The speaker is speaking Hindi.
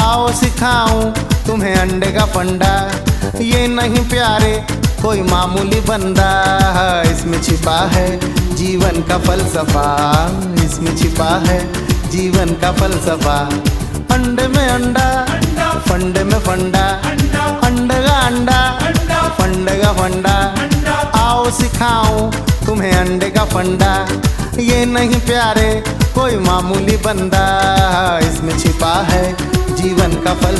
आओ सिखाऊं तुम्हें अंडे का फंडा, ये नहीं प्यारे कोई मामूली बंदा। इसमें छिपा है जीवन का फलसफा, इसमें छिपा है जीवन का फलसफा। अंडे में अंडा, फंडे में फंडा, अंडे का अंडा, फंडे का फंडा। आओ सिखाऊं तुम्हें अंडे का फंडा, ये नहीं प्यारे कोई मामूली बंदा। इसमें छिपा है जीवन का फलसफा।